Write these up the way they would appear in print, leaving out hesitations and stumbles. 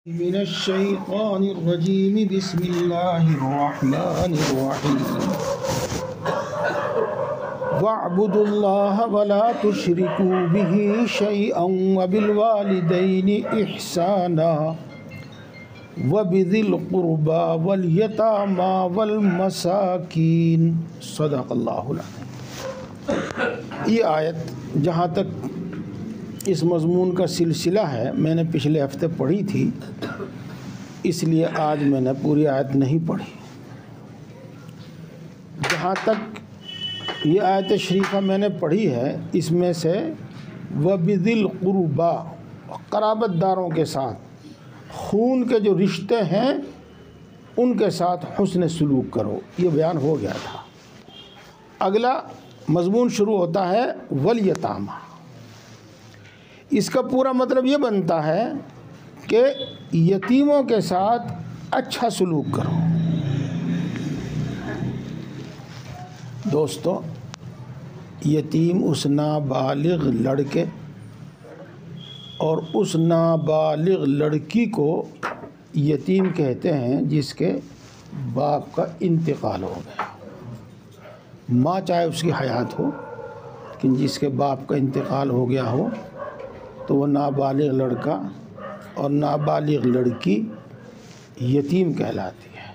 من الشیطان الرجیم بسم اللہ الرحمن الرحیم وَاعْبُدُوا اللَّهَ وَلَا تُشْرِكُوا بِهِ شَيْئًا وَبِالْوَالِدَيْنِ إِحْسَانًا وَبِذِي الْقُرْبَى وَالْيَتَامَى وَالْمَسَاكِينِ صدق اللہ العظیم۔ یہ آیت جہاں تک اس مضمون کا سلسلہ ہے میں نے پچھلے ہفتے پڑھی تھی، اس لیے آج میں نے پوری آیت نہیں پڑھی۔ جہاں تک یہ آیت شریفہ میں نے پڑھی ہے اس میں سے وَبِذِي الْقُرْبَى، قرابت داروں کے ساتھ، خون کے جو رشتے ہیں ان کے ساتھ حسن سلوک کرو، یہ بیان ہو گیا تھا۔ اگلا مضمون شروع ہوتا ہے وَالْيَتَامَى۔ اس کا پورا مطلب یہ بنتا ہے کہ یتیموں کے ساتھ اچھا سلوک کرو۔ دوستو، یتیم اس نابالغ لڑکے اور اس نابالغ لڑکی کو یتیم کہتے ہیں جس کے باپ کا انتقال ہو گیا۔ ماں چاہے اس کی حیات ہو، لیکن جس کے باپ کا انتقال ہو گیا ہو تو وہ نابالغ لڑکا اور نابالغ لڑکی یتیم کہلاتی ہے۔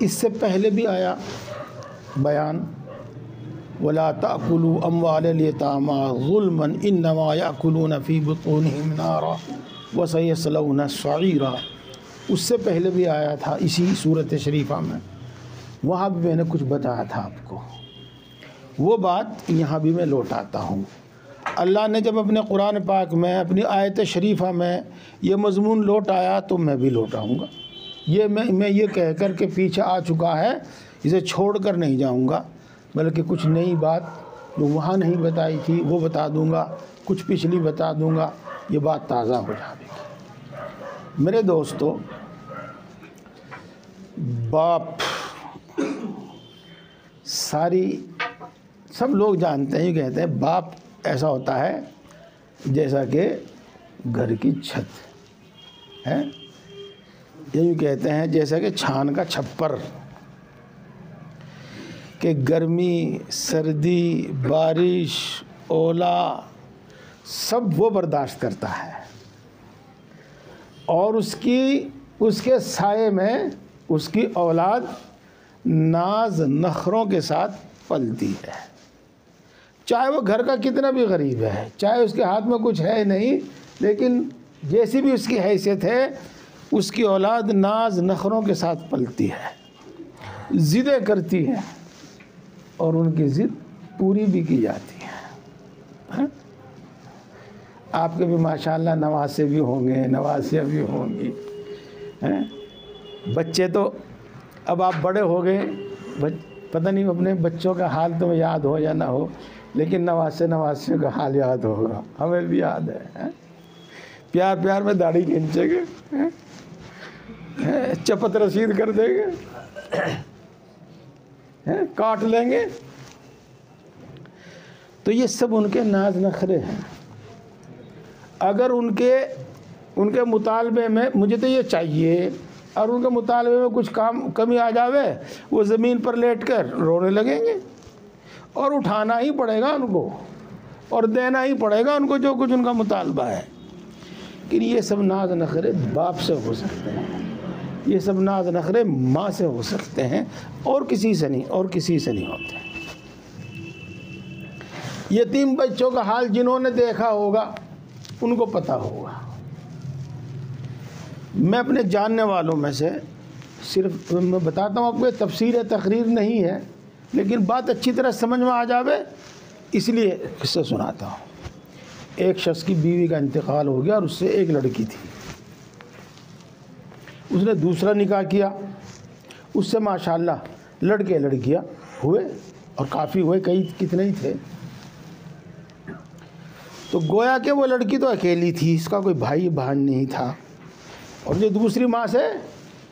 اس سے پہلے بھی آیا بیان وَلَا تَأْكُلُوا أَمْوَالَ الْيَتَامَى ظُلْمًا إِنَّمَا يَأْكُلُونَ فِي بُطُونِهِمْ نَارًا وَسَيَصْلَوْنَ سَعِيرًا۔ اس سے پہلے بھی آیا تھا اسی سورۃ شریفہ میں، وہاں بھی میں نے کچھ بتایا تھا آپ کو، وہ بات یہاں بھی میں لوٹاتا ہوں۔ اللہ نے جب اپنے قرآن پاک میں اپنی آیت شریفہ میں یہ مضمون لوٹایا تو میں بھی لوٹاؤں گا۔ یہ میں یہ کہہ کر کے پیچھے آ چکا ہے، اسے چھوڑ کر نہیں جاؤں گا، بلکہ کچھ نئی بات جو وہاں نہیں بتائی تھی وہ بتا دوں گا، کچھ پچھلی بتا دوں گا، یہ بات تازہ ہو جائے گی۔ میرے دوستو، باپ سب لوگ جانتے ہیں، یہ کہتے ہیں باپ ایسا ہوتا ہے جیسا کہ گھر کی چھت ہے، یہی کہتے ہیں جیسا کہ چھان کا چھپر، کہ گرمی، سردی، بارش، اولا سب وہ برداشت کرتا ہے، اور اس کے سائے میں اس کی اولاد ناز نخروں کے ساتھ پلتی ہے، چاہے وہ گھر کا کتنا بھی غریب ہے، چاہے اس کے ہاتھ میں کچھ ہے نہیں، لیکن جیسی بھی اس کی حیثیت ہے اس کی اولاد ناز نخروں کے ساتھ پلتی ہے، ضدیں کرتی ہے اور ان کی ضد پوری بھی کی جاتی ہے۔ آپ کے بھی ماشاءاللہ نواسے بھی ہوں گے، نواسیاں بھی ہوں گی، بچے تو اب آپ بڑے ہو گئے، پتہ نہیں اپنے بچوں کا حال تمہیں یاد ہو یا نہ ہو، لیکن نواسیوں کا حال یاد ہوگا، ہمیں بھی یاد ہے۔ پیار پیار میں داڑھی کھینچیں گے، چپت رسید کر دیں گے، کاٹ لیں گے، تو یہ سب ان کے ناز نخرے ہیں۔ اگر ان کے مطالبے میں مجھے تو یہ چاہیے اور ان کے مطالبے میں کچھ کمی آ جاوے، وہ زمین پر لیٹ کر رونے لگیں گے، اور اٹھانا ہی پڑے گا ان کو اور دینا ہی پڑے گا ان کو جو کچھ ان کا مطالبہ ہے۔ لیکن یہ سب ناز نخرے باپ سے ہو سکتے ہیں، یہ سب ناز نخرے ماں سے ہو سکتے ہیں، اور کسی سے نہیں ہوتے۔ یتیم بچوں کا حال جنہوں نے دیکھا ہوگا ان کو پتہ ہوگا۔ میں اپنے جاننے والوں میں سے صرف میں بتاتا ہوں آپ کو، تفسیر تقریر نہیں ہے، لیکن بات اچھی طرح سمجھ میں آ جاوے اس لیے قصہ سناتا ہوں۔ ایک شخص کی بیوی کا انتقال ہو گیا اور اس سے ایک لڑکی تھی، اس نے دوسرا نکاح کیا، اس سے ماشاءاللہ لڑکے لڑکیاں ہوئے اور کافی ہوئے، کتنے ہی تھے۔ تو گویا کہ وہ لڑکی تو اکیلی تھی، اس کا کوئی بھائی بہن نہیں تھا، اور جو دوسری ماں سے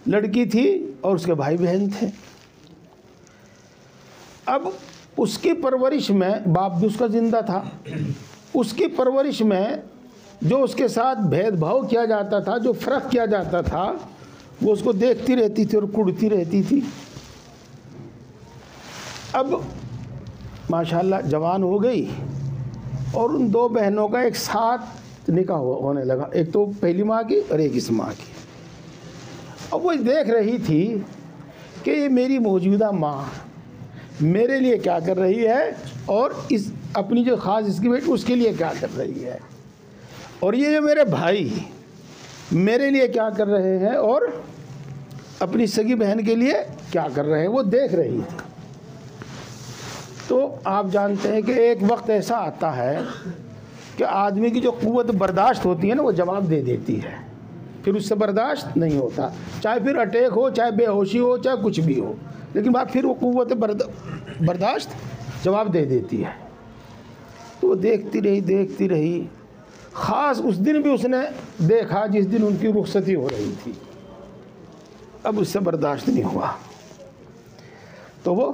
لڑکی تھی اور اس کے بھائی بہن تھے۔ اب اس کی پرورش میں باپ بھی اس کا زندہ تھا، اس کی پرورش میں جو اس کے ساتھ بھید بھاؤ کیا جاتا تھا، جو فرق کیا جاتا تھا، وہ اس کو دیکھتی رہتی تھی اور کڑتی رہتی تھی۔ اب ماشاءاللہ جوان ہو گئی اور ان دو بہنوں کا ایک ساتھ نکاح ہونے لگا، ایک تو پہلی ماں کی اور ایک اس ماں کی۔ اب وہ دیکھ رہی تھی کہ یہ میری موجودہ ماں میرے لیے کیا کر رہی ہے اور اس اپنی جو خاص اس کی بیٹی اس کے لیے کیا کر رہی ہے، اور یہ جو میرے بھائی میرے لیے کیا کر رہے ہیں اور اپنی سگی بہن کے لیے کیا کر رہے ہیں، وہ دیکھ رہی تھی۔ تو آپ جانتے ہیں کہ ایک وقت ایسا آتا ہے کہ آدمی کی جو قوت برداشت ہوتی ہے نا، وہ جواب دے دیتی ہے، پھر اس سے برداشت نہیں ہوتا، چاہے پھر اٹیک ہو، چاہے بے ہوشی ہو، چاہے کچھ بھی ہو، لیکن بعد پھر وہ قوت برداشت جواب دے دیتی ہے۔ تو وہ دیکھتی رہی، خاص اس دن بھی اس نے دیکھا جس دن ان کی رخصتی ہو رہی تھی۔ اب اس سے برداشت نہیں ہوا تو وہ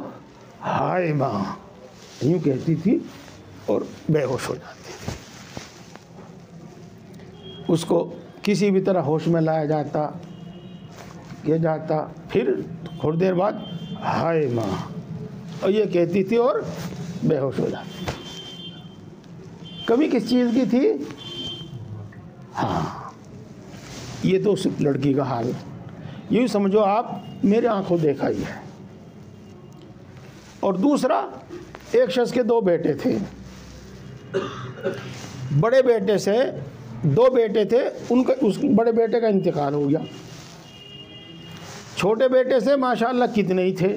ہائے ماں یوں کہتی تھی اور بے ہوش ہو جاتی تھی۔ اس کو کسی بھی طرح ہوش میں لایا جاتا، یہ جاتا، پھر تھوڑی دیر بعد ہائے ماں اور یہ کہتی تھی اور بے ہوش ہو جاتی۔ کمی کس چیز کی تھی؟ ہاں، یہ تو اس لڑکی کا حال، یوں سمجھو آپ میرے آنکھوں دیکھا ہی ہے۔ اور دوسرا، ایک شخص کے دو بیٹے تھے، بڑے بیٹے سے دو بیٹے تھے، اس بڑے بیٹے کا انتقال ہو گیا، چھوٹے بیٹے سے ماشاءاللہ کتنے ہی تھے،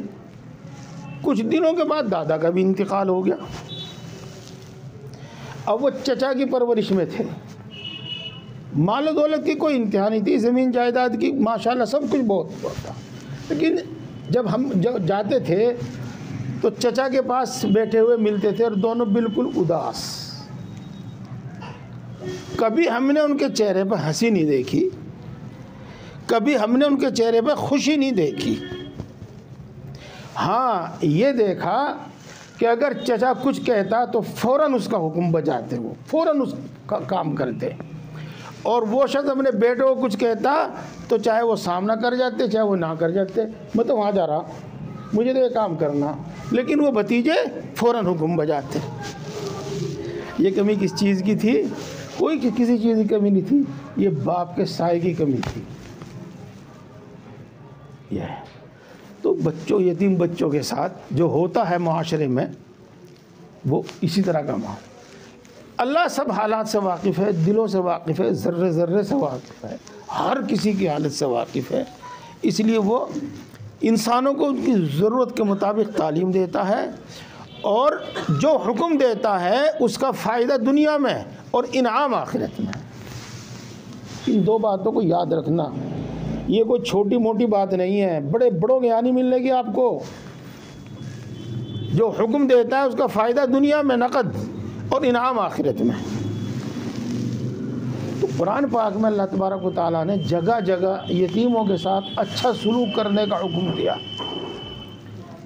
کچھ دنوں کے بعد دادا کا بھی انتقال ہو گیا۔ اب وہ چچا کی پرورش میں تھے، مال و دولت کی کوئی انتہا نہیں تھی، زمین جائیداد کی ماشاءاللہ سب کچھ بہت تھا، لیکن جب ہم جاتے تھے تو چچا کے پاس بیٹھے ہوئے ملتے تھے اور دونوں بالکل اداس، کبھی ہم نے ان کے چہرے پہ ہنسی نہیں دیکھی، کبھی ہم نے ان کے چہرے پہ خوشی نہیں دیکھی۔ ہاں یہ دیکھا کہ اگر چچا کچھ کہتا تو فوراً اس کا حکم بجاتے، وہ فوراً اس کا کام کرتے، اور وہ شخص اپنے بیٹوں کو کچھ کہتا تو چاہے وہ سامنا کر جاتے چاہے وہ نہ کر جاتے، میں تو وہاں جا رہا، مجھے تو یہ کام کرنا، لیکن وہ بھتیجے فوراً حکم بجاتے۔ یہ کمی کس چیز کی تھی؟ کوئی کسی چیز کی کمی نہیں تھی، یہ باپ کے سائے کی کمی تھی۔ یہ تو بچوں، یتیم بچوں کے ساتھ جو ہوتا ہے معاشرے میں، وہ اسی طرح کا ماحول۔ اللہ سب حالات سے واقف ہے، دلوں سے واقف ہے، ذرے ذرے سے واقف ہے، ہر کسی کی حالت سے واقف ہے، اس لیے وہ انسانوں کو ان کی ضرورت کے مطابق تعلیم دیتا ہے، اور جو حکم دیتا ہے اس کا فائدہ دنیا میں اور انعام آخرت میں۔ ان دو باتوں کو یاد رکھنا، یہ کوئی چھوٹی موٹی بات نہیں ہے، بڑے بڑوں کے یہاں نہیں ملنے گی آپ کو۔ جو حکم دیتا ہے اس کا فائدہ دنیا میں نقد اور انعام آخرت میں۔ تو قرآن پاک میں اللہ تبارک و تعالیٰ نے جگہ جگہ یتیموں کے ساتھ اچھا سلوک کرنے کا حکم دیا،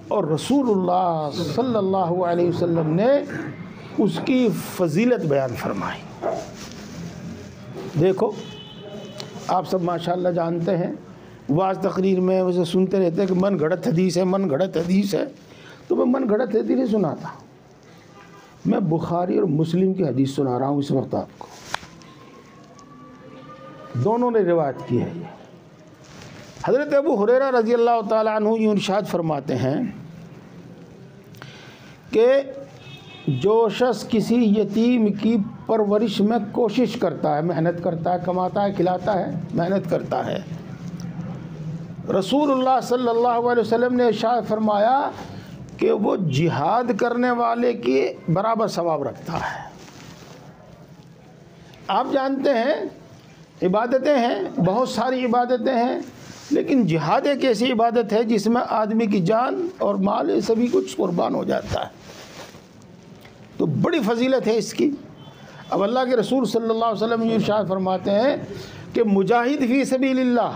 اور رسول اللہ صلی اللہ علیہ وسلم نے اس کی فضیلت بیان فرمائی۔ دیکھو آپ سب ماشاءاللہ جانتے ہیں، واعظ تقریر میں ویسے سنتے رہتے ہیں کہ من گھڑت حدیث ہے، من گھڑت حدیث ہے، تو میں من گھڑت حدیث نہیں سناتا، میں بخاری اور مسلم کی حدیث سنا رہا ہوں اس وقت آپ کو، دونوں نے روایت کی ہے۔ حضرت ابو ہریرہ رضی اللہ تعالیٰ عنہ یہ ارشاد فرماتے ہیں کہ جو شخص کسی یتیم کی پرورش میں کوشش کرتا ہے، محنت کرتا ہے، کماتا ہے، کھلاتا ہے، محنت کرتا ہے، رسول اللہ صلی اللہ علیہ وسلم نے ارشاد فرمایا کہ وہ جہاد کرنے والے کے برابر ثواب رکھتا ہے۔ آپ جانتے ہیں عبادتیں ہیں، بہت ساری عبادتیں ہیں، لیکن جہاد ایک ایسی عبادت ہے جس میں آدمی کی جان اور مال سبھی کچھ قربان ہو جاتا ہے، تو بڑی فضیلت ہے اس کی۔ اب اللہ کے رسول صلی اللہ علیہ وسلم یہ ارشاد فرماتے ہیں کہ مجاہد فی سبیل اللہ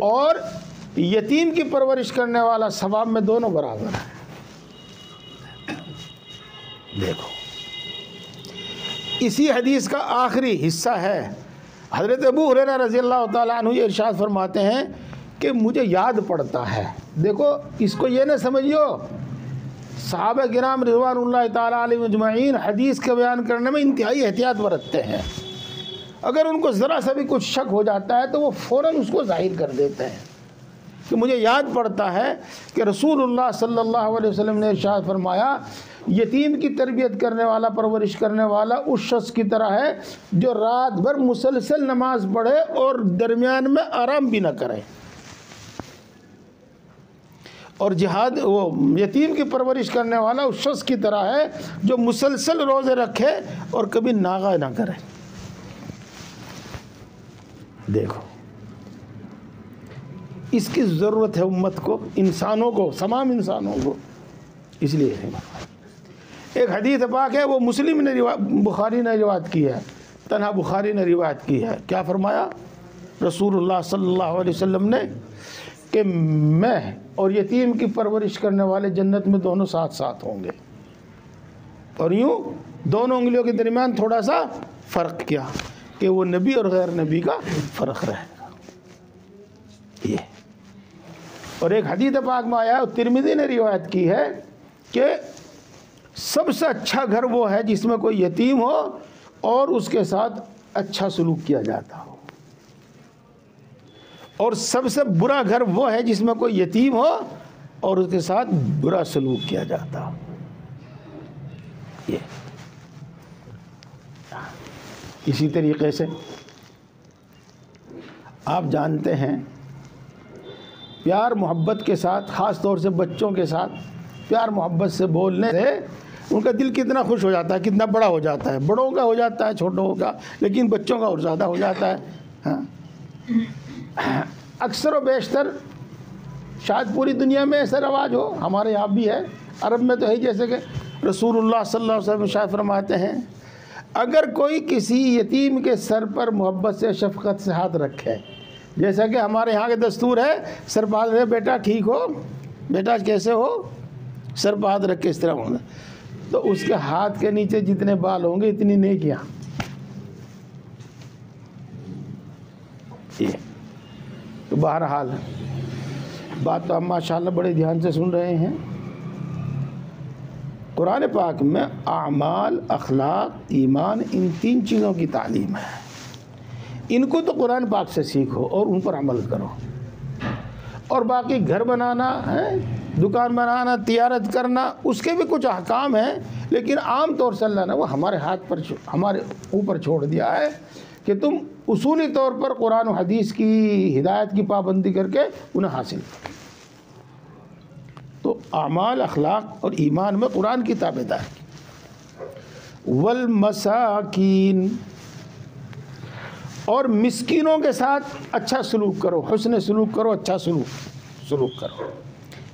اور یتیم کی پرورش کرنے والا ثواب میں دونوں برابر ہیں۔ دیکھو اسی حدیث کا آخری حصہ ہے، حضرت ابو ہریرہ رضی اللہ تعالیٰ عنہ یہ ارشاد فرماتے ہیں کہ مجھے یاد پڑتا ہے. دیکھو اس کو یہ نہ سمجھو صحابہ کرام رضوان اللہ تعالیٰ علیہم اجمعین حدیث کا بیان کرنے میں انتہائی احتیاط برتتے ہیں. اگر ان کو ذرا سا بھی کچھ شک ہو جاتا ہے تو وہ فوراً اس کو ظاہر کر دیتے ہیں کہ مجھے یاد پڑتا ہے کہ رسول اللہ صلی اللہ علیہ وسلم نے ارشاد فرمایا یتیم کی تربیت کرنے والا، پرورش کرنے والا اس شخص کی طرح ہے جو رات بھر مسلسل نماز پڑھے اور درمیان میں آرام بھی نہ کرے. اور جہاد وہ یتیم کی پرورش کرنے والا اس شخص کی طرح ہے جو مسلسل روزے رکھے اور کبھی ناغہ نہ کرے. دیکھو اس کی ضرورت ہے امت کو، انسانوں کو، تمام انسانوں کو. اس لیے ایک حدیث پاک ہے، وہ مسلم نے بخاری نے روایت کی ہے، تنہا بخاری نے روایت کی ہے. کیا فرمایا رسول اللہ صلی اللہ علیہ وسلم نے کہ میں اور یتیم کی پرورش کرنے والے جنت میں دونوں ساتھ ساتھ ہوں گے. اور یوں دونوں انگلیوں کے درمیان تھوڑا سا فرق کیا کہ وہ نبی اور غیر نبی کا فرق رہے گا. یہ اور ایک حدیث پاک میں آیا، ترمذی نے روایت کی ہے کہ سب سے اچھا گھر وہ ہے جس میں کوئی یتیم ہو اور اس کے ساتھ اچھا سلوک کیا جاتا ہو، اور سب سے برا گھر وہ ہے جس میں کوئی یتیم ہو اور اس کے ساتھ برا سلوک کیا جاتا ہو. یہ اسی طریقے سے آپ جانتے ہیں پیار محبت کے ساتھ، خاص طور سے بچوں کے ساتھ پیار محبت سے بولنے سے ان کا دل کتنا خوش ہو جاتا ہے، کتنا بڑا ہو جاتا ہے. بڑوں کا ہو جاتا ہے، چھوٹوں کا، لیکن بچوں کا اور زیادہ ہو جاتا ہے. ہاں اکثر و بیشتر شاید پوری دنیا میں ایسا رواج ہو، ہمارے یہاں بھی ہے، عرب میں تو ہے. جیسے کہ رسول اللہ صلی اللہ علیہ وسلم شاید فرماتے ہیں اگر کوئی کسی یتیم کے سر پر محبت سے، شفقت سے ہاتھ رکھے، جیسا کہ ہمارے یہاں کے دستور ہے، سر پہ ہاتھ رکھے، بیٹا ٹھیک ہو، بیٹا کیسے ہو، سر پہ ہاتھ رکھ کے اس طرح ہونا، تو اس کے ہاتھ کے نیچے جتنے بال ہوں گے اتنی نیکیاں. یہ تو بہرحال بات تو ہم ماشاءاللہ بڑے دھیان سے سن رہے ہیں. قرآن پاک میں اعمال، اخلاق، ایمان، ان تین چیزوں کی تعلیم ہے. ان کو تو قرآن پاک سے سیکھو اور ان پر عمل کرو. اور باقی گھر بنانا ہے، دکان بنانا، تجارت کرنا، اس کے بھی کچھ احکام ہیں، لیکن عام طور سے اللہ نے وہ ہمارے ہاتھ پر، ہمارے اوپر چھوڑ دیا ہے کہ تم اصولی طور پر قرآن و حدیث کی ہدایت کی پابندی کر کے انہیں حاصل کرو. تو اعمال، اخلاق اور ایمان میں قرآن کی تابعداری. والمساکین، اور مسکینوں کے ساتھ اچھا سلوک کرو، حسن سلوک کرو، اچھا سلوک کرو.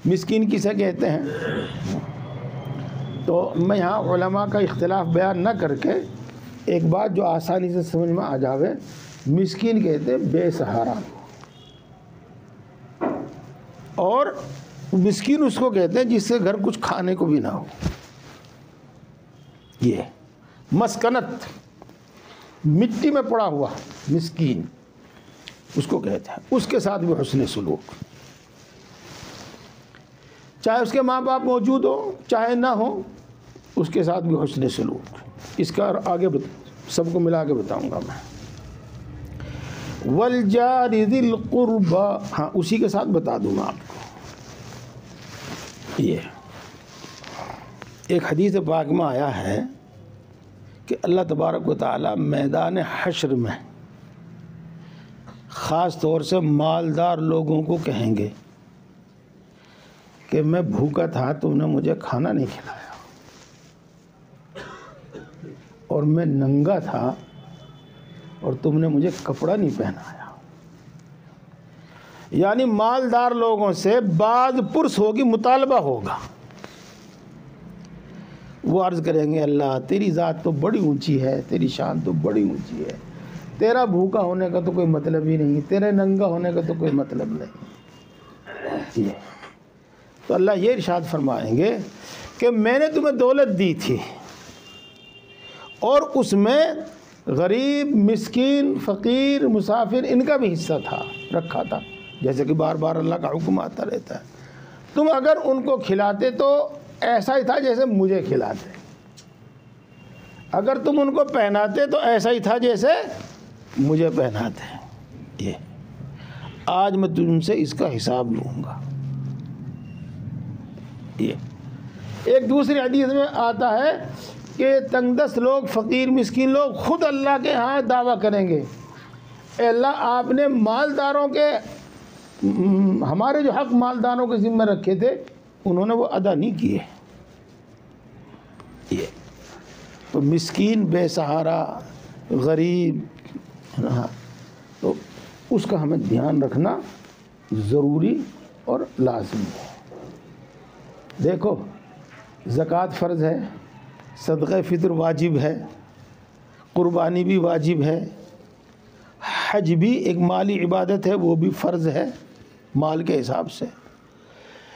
مسکین کسے کہتے ہیں؟ تو میں یہاں علماء کا اختلاف بیان نہ کر کے ایک بات جو آسانی سے سمجھ میں آ جاوے، مسکین کہتے ہیں بے سہارا، اور مسکین اس کو کہتے ہیں جس سے گھر کچھ کھانے کو بھی نہ ہو. یہ مسکنت، مٹی میں پڑا ہوا مسکین اس کو کہتے ہیں. اس کے ساتھ بھی حسن سلوک، چاہے اس کے ماں باپ موجود ہو چاہے نہ ہو، اس کے ساتھ بھی حسن سلوک. اس کا آگے سب کو ملا کے بتاؤں گا میں. والجار ذی القربى، ہاں اسی کے ساتھ بتا دوں میں آپ کو. یہ ایک حدیث پاک میں آیا ہے کہ اللہ تبارک و تعالی میدان حشر میں خاص طور سے مالدار لوگوں کو کہیں گے کہ میں بھوکا تھا، تم نے مجھے کھانا نہیں کھلایا، اور میں ننگا تھا اور تم نے مجھے کپڑا نہیں پہنایا. یعنی مالدار لوگوں سے بعض پرس ہوگی، مطالبہ ہوگا. وہ عرض کریں گے اللہ تیری ذات تو بڑی اونچی ہے، تیری شان تو بڑی اونچی ہے، تیرا بھوکا ہونے کا تو کوئی مطلب ہی نہیں، تیرے ننگا ہونے کا تو کوئی مطلب نہیں. تو اللہ یہ ارشاد فرمائیں گے کہ میں نے تمہیں دولت دی تھی اور اس میں غریب، مسکین، فقیر، مسافر ان کا بھی حصہ تھا، رکھا تھا، جیسے کہ بار بار اللہ کا حکم آتا رہتا ہے۔ تم اگر ان کو کھلاتے تو ایسا ہی تھا جیسے مجھے کھلاتے، اگر تم ان کو پہناتے تو ایسا ہی تھا جیسے مجھے پہناتے۔ یہ آج میں تم سے اس کا حساب لوں گا۔ یہ ایک دوسری حدیث میں آتا ہے کہ تنگ دست لوگ، فقیر مسکین لوگ خود اللہ کے ہاں دعویٰ کریں گے، اے اللہ آپ نے مالداروں کے، ہمارے جو حق مالداروں کے ذمہ رکھے تھے انہوں نے وہ ادا نہیں کیے۔ یہ تو مسکین، بے سہارا، غریب، تو اس کا ہمیں دھیان رکھنا ضروری اور لازمی ہے۔ دیکھو، زکوٰۃ فرض ہے، صدقہ فطر واجب ہے، قربانی بھی واجب ہے، حج بھی ایک مالی عبادت ہے، وہ بھی فرض ہے مال کے حساب سے۔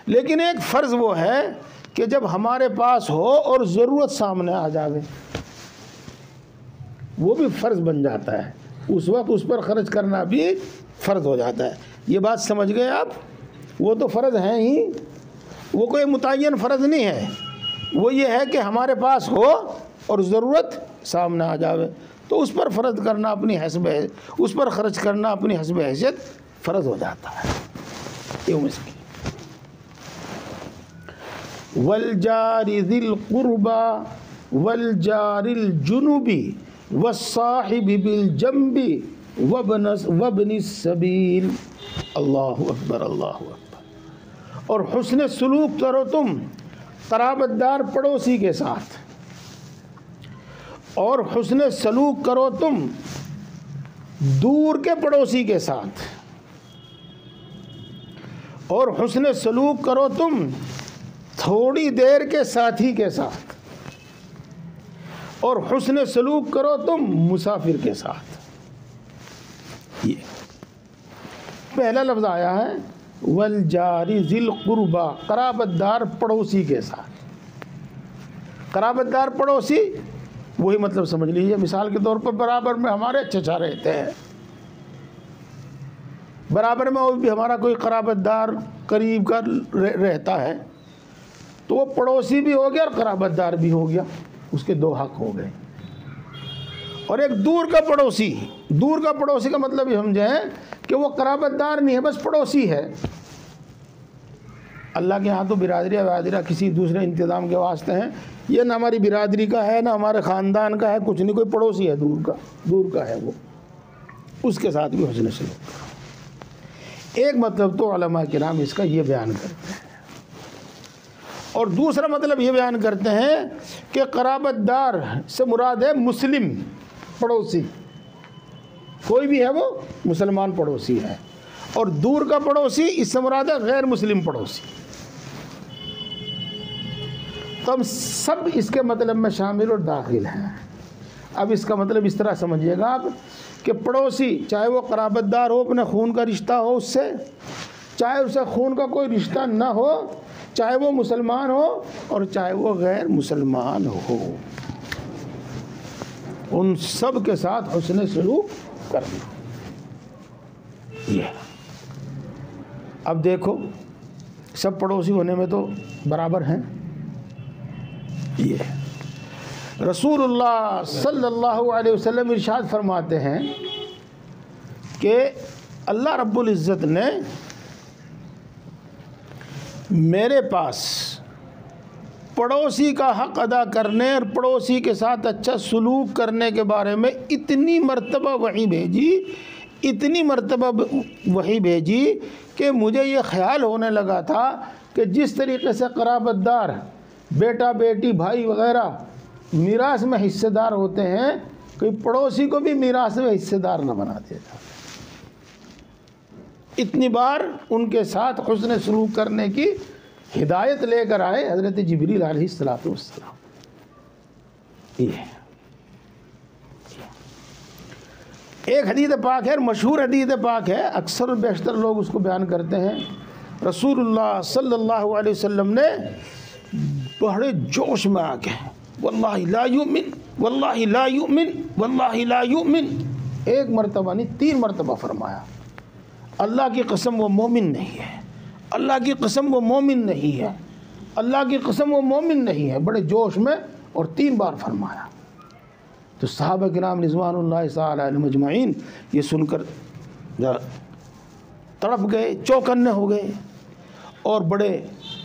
لیکن ایک فرض وہ ہے کہ جب ہمارے پاس ہو اور ضرورت سامنے آ جاوے، وہ بھی فرض بن جاتا ہے، اس وقت اس پر خرچ کرنا بھی فرض ہو جاتا ہے۔ یہ بات سمجھ گئے آپ؟ وہ تو فرض ہیں ہی، وہ کوئی متعین فرض نہیں ہے، وہ یہ ہے کہ ہمارے پاس ہو اور ضرورت سامنے آ جاوے تو اس پر فرض کرنا اپنی حسب، اس پر خرچ کرنا اپنی حسب حیثیت فرض ہو جاتا ہے۔ والجار ذی القربى والجار الجنب والصاحب بالجنب وابن السبیل۔ اللہ اکبر، اللہ اکبر۔ اور حسن سلوک کرو تم قرابت دار پڑوسی کے ساتھ، اور حسن سلوک کرو تم دور کے پڑوسی کے ساتھ، اور حسن سلوک کرو تم تھوڑی دیر کے ساتھی کے ساتھ، اور حسن سلوک کرو تم مسافر کے ساتھ۔ یہ پہلا لفظ آیا ہے والجاری ذی القربى، قرابت دار پڑوسی کے ساتھ۔ قرابت دار پڑوسی وہی مطلب سمجھ لیجیے، مثال کے طور پر برابر میں ہمارے چچا رہتے ہیں، برابر میں وہ بھی ہمارا کوئی قرابت دار قریب کا رہتا ہے، تو وہ پڑوسی بھی ہو گیا اور قرابت دار بھی ہو گیا، اس کے دو حق ہو گئے۔ اور ایک دور کا پڑوسی، دور کا پڑوسی کا مطلب یہ سمجھیں کہ وہ قرابت دار نہیں ہے، بس پڑوسی ہے۔ اللہ کے ہاں تو برادری وادرہ کسی دوسرے انتظام کے واسطے ہیں، یہ نہ ہماری برادری کا ہے نہ ہمارے خاندان کا ہے، کچھ نہیں، کوئی پڑوسی ہے دور کا ہے، وہ اس کے ساتھ بھی حسن سلوک کرو۔ ایک مطلب تو علماء کرام اس کا یہ بیان کرتے ہیں، اور دوسرا مطلب یہ بیان کرتے ہیں کہ قرابت دار سے مراد ہے مسلم پڑوسی، کوئی بھی ہے وہ مسلمان پڑوسی ہے، اور دور کا پڑوسی اس سے مراد ہے غیر مسلم پڑوسی۔ تو ہم سب اس کے مطلب میں شامل اور داخل ہیں۔ اب اس کا مطلب اس طرح سمجھیے گا آپ کہ پڑوسی چاہے وہ قرابت دار ہو، اپنے خون کا رشتہ ہو اس سے، چاہے اسے خون کا کوئی رشتہ نہ ہو، چاہے وہ مسلمان ہو اور چاہے وہ غیر مسلمان ہو، ان سب کے ساتھ حسن سلوک کرنا۔ یہ اب دیکھو، سب پڑوسی ہونے میں تو برابر ہیں۔ یہ رسول اللہ صلی اللہ علیہ وسلم ارشاد فرماتے ہیں کہ اللہ رب العزت نے میرے پاس پڑوسی کا حق ادا کرنے اور پڑوسی کے ساتھ اچھا سلوک کرنے کے بارے میں اتنی مرتبہ وحی بھیجی، اتنی مرتبہ وحی بھیجی کہ مجھے یہ خیال ہونے لگا تھا کہ جس طریقے سے قرابت دار، بیٹا بیٹی بھائی وغیرہ میراث میں حصہ دار ہوتے ہیں، کوئی پڑوسی کو بھی میراث میں حصہ دار نہ بنا دیتا۔ اتنی بار ان کے ساتھ حسن سلوک کرنے کی ہدایت لے کر آئے حضرت جبریل علیہ السلام۔ یہ ایک حدیث پاک ہے، مشہور حدیث پاک ہے، اکثر و بیشتر لوگ اس کو بیان کرتے ہیں۔ رسول اللہ صلی اللہ علیہ وسلم نے بڑے جوش میں آ کے واللہ لا یؤمن واللہ لا یؤمن واللہ لا یؤمن، ایک مرتبہ نہیں 3 مرتبہ فرمایا اللہ کی قسم وہ مومن نہیں ہے، اللہ کی قسم وہ مومن نہیں ہے، اللہ کی قسم وہ مومن نہیں ہے، بڑے جوش میں، اور 3 بار فرمایا۔ تو صحابہ کرام رضوان اللہ تعالی علیہم اجمعین یہ سن کر تڑپ گئے، چوکنے ہو گئے، اور بڑے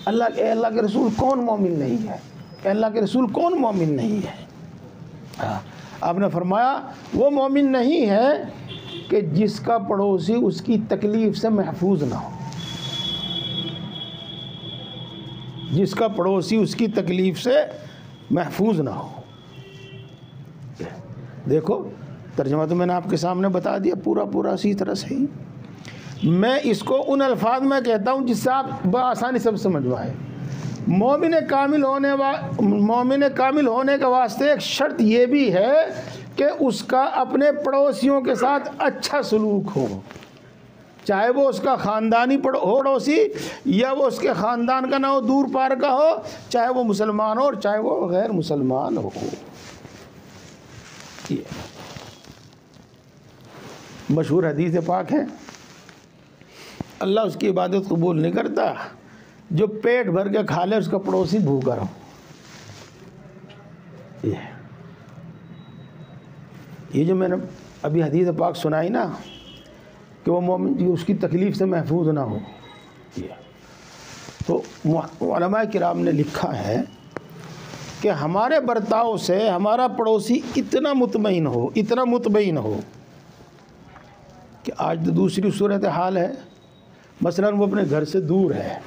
اللہ کے رسول کون مومن نہیں ہے، اللہ کے رسول کون مومن نہیں ہے؟ آپ نے فرمایا وہ مومن نہیں ہے کہ جس کا پڑوسی اس کی تکلیف سے محفوظ نہ ہو، جس کا پڑوسی اس کی تکلیف سے محفوظ نہ ہو۔ دیکھو ترجمہ تو میں نے آپ کے سامنے بتا دیا پورا اسی طرح سے ہی۔ میں اس کو ان الفاظ میں کہتا ہوں جس سے آپ بآسانی سب سمجھ پائے۔ مومن کامل ہونے کا واسطے ایک شرط یہ بھی ہے کہ اس کا اپنے پڑوسیوں کے ساتھ اچھا سلوک ہو، چاہے وہ اس کا خاندانی پڑوسی یا وہ اس کے خاندان کا نہ ہو، دور پار کا ہو، چاہے وہ مسلمان ہو اور چاہے وہ غیر مسلمان ہو۔ مشہور حدیث پاک ہے، اللہ اس کی عبادت قبول نہیں کرتا جو پیٹ بھر کے کھا لے اس کا پڑوسی بھوکا رہو۔ یہ جو میں نے ابھی حدیث پاک سنائی نا کہ وہ مومن اس کی تکلیف سے محفوظ نہ ہو، تو علماء کرام نے لکھا ہے کہ ہمارے برتاؤ سے ہمارا پڑوسی اتنا مطمئن ہو کہ آج تو دوسری صورتحال ہے، مثلا وہ اپنے گھر سے دور ہے،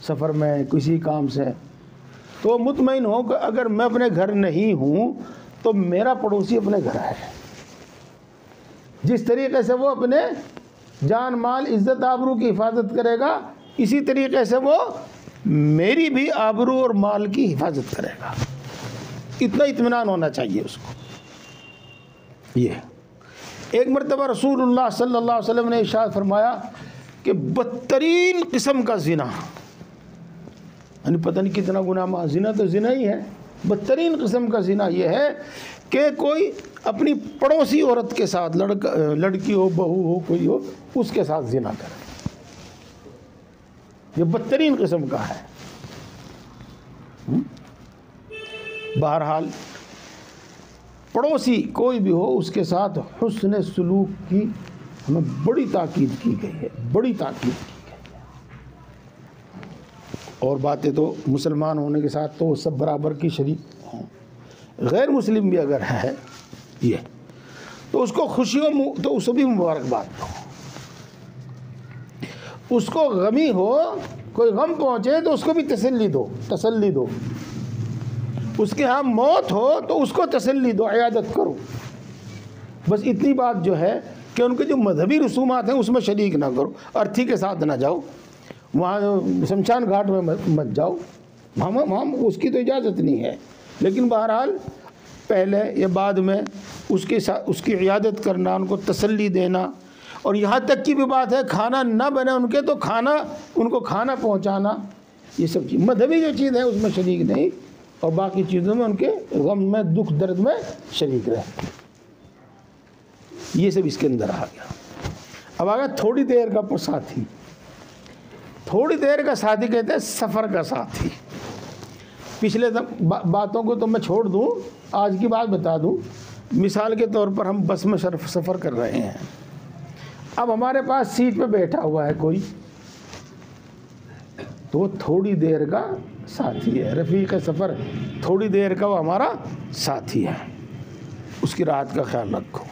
سفر میں کسی کام سے، تو وہ مطمئن ہو کہ اگر میں اپنے گھر نہیں ہوں تو میرا پڑوسی اپنے گھر ہے۔ جس طریقے سے وہ اپنے جان مال عزت آبرو کی حفاظت کرے گا، اسی طریقے سے وہ میری بھی آبرو اور مال کی حفاظت کرے گا۔ اتنا اطمینان ہونا چاہیے اس کو۔ یہ ایک مرتبہ رسول اللہ صلی اللہ علیہ وسلم نے ارشاد فرمایا کہ بدترین قسم کا زنا، یعنی پتہ نہیں کتنا گناہ، زنا تو زنا ہی ہے، بدترین قسم کا زنا یہ ہے کہ کوئی اپنی پڑوسی عورت کے ساتھ، لڑکی ہو، بہو ہو، کوئی ہو، اس کے ساتھ زنا کرے، یہ بدترین قسم کا ہے۔ بہرحال پڑوسی کوئی بھی ہو اس کے ساتھ حسن سلوک کی ہمیں بڑی تاکید کی گئی ہے، بڑی تاکید کی گئی ہے۔ اور باتیں تو مسلمان ہونے کے ساتھ تو سب برابر کی شریک ہیں، غیر مسلم بھی اگر ہے یہ تو اس کو خوشی ہو تو اس کو بھی مبارکباد دو، اس کو غمی ہو، کوئی غم پہنچے تو اس کو بھی تسلی دو، اس کے ہاں موت ہو تو اس کو تسلی دو، عیادت کرو۔ بس اتنی بات جو ہے کہ ان کے جو مذہبی رسومات ہیں اس میں شریک نہ کرو، ارتھی کے ساتھ نہ جاؤ، وہاں شمشان گھاٹ میں مت جاؤ، وہاں اس کی تو اجازت نہیں ہے، لیکن بہرحال پہلے یا بعد میں اس کی عیادت کرنا، ان کو تسلی دینا، اور یہاں تک کی بھی بات ہے کھانا نہ بنے ان کے تو ان کو کھانا پہنچانا، یہ سب چیز مذہبی جو چیز ہے اس میں شریک نہیں، اور باقی چیزوں میں ان کے غم میں، دکھ درد میں شریک رہے۔ یہ سب اس کے اندر آ گیا۔ اب آ گیا تھوڑی دیر کا ساتھی۔ تھوڑی دیر کا ساتھی کہتے ہیں سفر کا ساتھی۔ پچھلے باتوں کو تو میں چھوڑ دوں، آج کی بات بتا دوں۔ مثال کے طور پر ہم بس میں سفر کر رہے ہیں، اب ہمارے پاس سیٹ پہ بیٹھا ہوا ہے کوئی، تو وہ تھوڑی دیر کا ساتھی ہے، رفیق سفر تھوڑی دیر کا وہ ہمارا ساتھی ہے، اس کی راحت کا خیال رکھو۔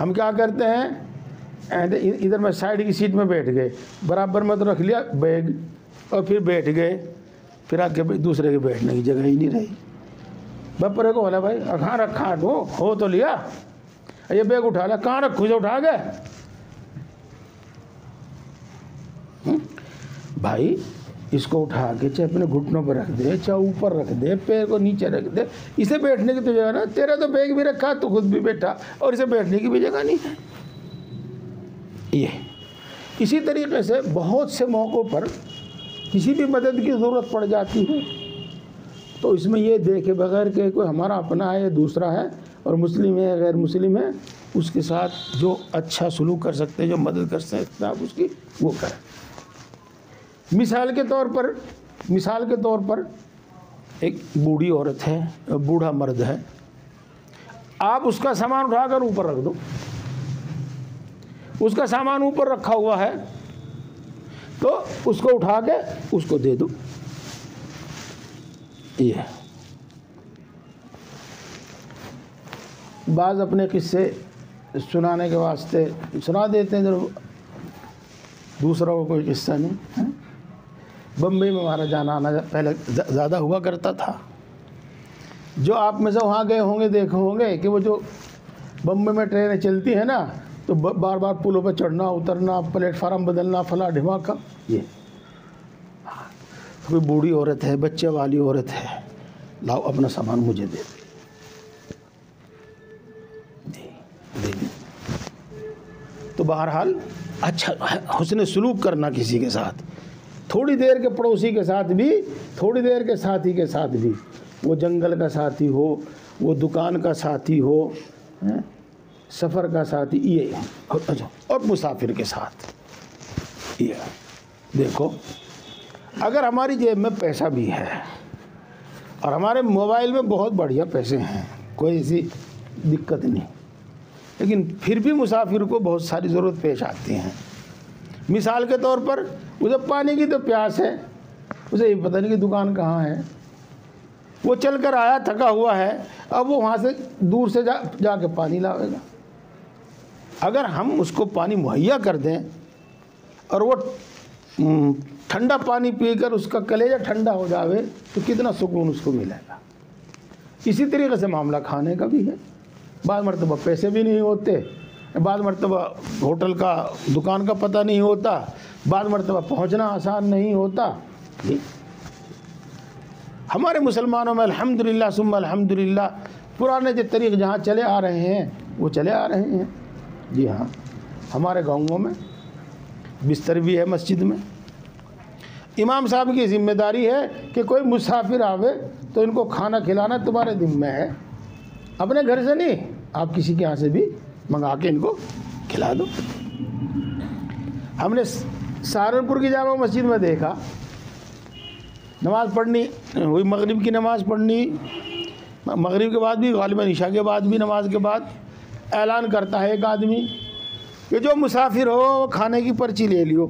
ہم کیا کرتے ہیں، ادھر میں سائیڈ کی سیٹ میں بیٹھ گئے، برابر میں تو رکھ لیا بیگ، اور پھر بیٹھ گئے، پھر آگے دوسرے کے بیٹھنے کی جگہ ہی نہیں رہی۔ بپرے کو بولا بھائی کہاں رکھا ہو تو لیا، یہ بیگ اٹھا لیا، کہاں رکھو جو اٹھا گئے۔ بھائی اس کو اٹھا کے چاہے اپنے گھٹنوں پر رکھ دے، چاہے اوپر رکھ دے، پیر کو نیچے رکھ دے، اسے بیٹھنے کی تو جگہ نا، تیرا تو بیگ بھی رکھا تو خود بھی بیٹھا، اور اسے بیٹھنے کی بھی جگہ نہیں ہے۔ یہ اسی طریقے سے بہت سے موقعوں پر کسی بھی مدد کی ضرورت پڑ جاتی ہے تو اس میں یہ دیکھے بغیر کہ کوئی ہمارا اپنا ہے یا دوسرا ہے اور مسلم ہے غیر مسلم ہے، اس کے ساتھ جو اچھا سلوک کر سکتے ہیں، جو مدد کر سکتے ہیں آپ اس کی، وہ کریں۔ مثال کے طور پر ایک بوڑھی عورت ہے، بوڑھا مرد ہے، آپ اس کا سامان اٹھا کر اوپر رکھ دو، اس کا سامان اوپر رکھا ہوا ہے تو اس کو اٹھا کے اس کو دے دو۔ یہ بعض اپنے قصے سنانے کے واسطے سنا دیتے ہیں، دوسرا کو کوئی قصہ نہیں۔ بمبئی میں ہمارا جانا آنا پہلے زیادہ ہوا کرتا تھا، جو آپ میں سے وہاں گئے ہوں گے دیکھے ہوں گے کہ وہ جو بمبئی میں ٹرینیں چلتی ہیں نا تو بار بار پلوں پہ چڑھنا اترنا، پلیٹ فارم بدلنا، فلاں ڈھماکہ۔ یہ کوئی بوڑھی عورت ہے، بچے والی عورت ہے، لاؤ اپنا سامان مجھے دے دے۔ تو بہرحال اچھا حسن سلوک کرنا کسی کے ساتھ، تھوڑی دیر کے پڑوسی کے ساتھ بھی، تھوڑی دیر کے ساتھی کے ساتھ بھی، وہ جنگل کا ساتھی ہو، وہ دکان کا ساتھی ہو، سفر کا ساتھی، یہ اور مسافر کے ساتھ۔ یہ دیکھو، اگر ہماری جیب میں پیسہ بھی ہے اور ہمارے موبائل میں بہت بڑھیا پیسے ہیں، کوئی ایسی دقت نہیں، لیکن پھر بھی مسافر کو بہت ساری ضرورت پیش آتی ہیں۔ مثال کے طور پر اسے پانی کی تو پیاس ہے، اسے یہ پتہ نہیں کہ دکان کہاں ہے، وہ چل کر آیا تھکا ہوا ہے، اب وہ وہاں سے دور سے جا کے پانی لاوے گا۔ اگر ہم اس کو پانی مہیا کر دیں اور وہ ٹھنڈا پانی پی کر اس کا کلیجہ ٹھنڈا ہو جاوے تو کتنا سکون اس کو ملے گا۔ اسی طریقے سے معاملہ کھانے کا بھی ہے، بعض مرتبہ پیسے بھی نہیں ہوتے، بعض مرتبہ ہوٹل کا دکان کا پتہ نہیں ہوتا، بعض مرتبہ پہنچنا آسان نہیں ہوتا۔ ہمارے مسلمانوں میں الحمدللہ ثم الحمدللہ پرانے جو طریق جہاں چلے آ رہے ہیں وہ چلے آ رہے ہیں۔ جی ہاں، ہمارے گاؤں میں بستر بھی ہے مسجد میں، امام صاحب کی ذمہ داری ہے کہ کوئی مسافر آوے تو ان کو کھانا کھلانا تمہارے ذمہ ہے، اپنے گھر سے نہیں، آپ کسی کے یہاں سے بھی منگا کے ان کو کھلا دو۔ ہم نے سہارنپور کی جامع مسجد میں دیکھا، نماز پڑھنی ہوئی، مغرب کی نماز پڑھنی، مغرب کے بعد بھی، غالباً عشاء کے بعد بھی، نماز کے بعد اعلان کرتا ہے ایک آدمی کہ جو مسافر ہو وہ کھانے کی پرچی لے لیو۔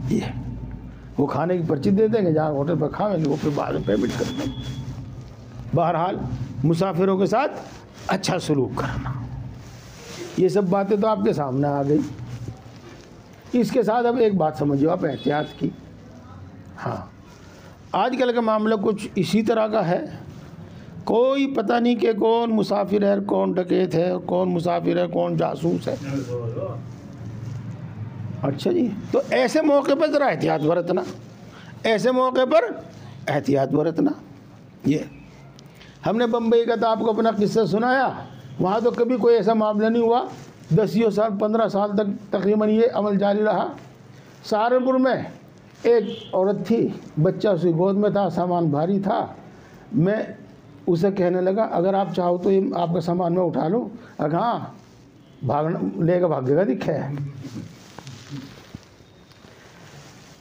یہ وہ کھانے کی پرچی دے دیں گے، جہاں ہوٹل پر کھاویں گے وہ پھر بعد میں پیمنٹ کر دیں گے۔ بہرحال مسافروں کے ساتھ اچھا سلوک کرنا، یہ سب باتیں تو آپ کے سامنے آ گئی۔ اس کے ساتھ اب ایک بات سمجھو آپ، احتیاط کی۔ ہاں، آج کل کا معاملہ کچھ اسی طرح کا ہے، کوئی پتہ نہیں کہ کون مسافر ہے، کون ڈکیت ہے، کون مسافر ہے، کون جاسوس ہے۔ اچھا جی، تو ایسے موقع پر ذرا احتیاط برتنا، ایسے موقع پر احتیاط برتنا۔ یہ ہم نے بمبئی کا تو آپ کو اپنا قصہ سنایا، وہاں تو کبھی کوئی ایسا معاملہ نہیں ہوا، 10 سال 15 سال تک تقریباً یہ عمل جاری رہا۔ سہارنپور میں ایک عورت تھی، بچہ اس کی گود میں تھا، سامان بھاری تھا، میں اسے کہنے لگا اگر آپ چاہو تو یہ آپ کا سامان میں اٹھا لوں، اگر ہاں بھاگنا لے کے بھاگے گا دکھے۔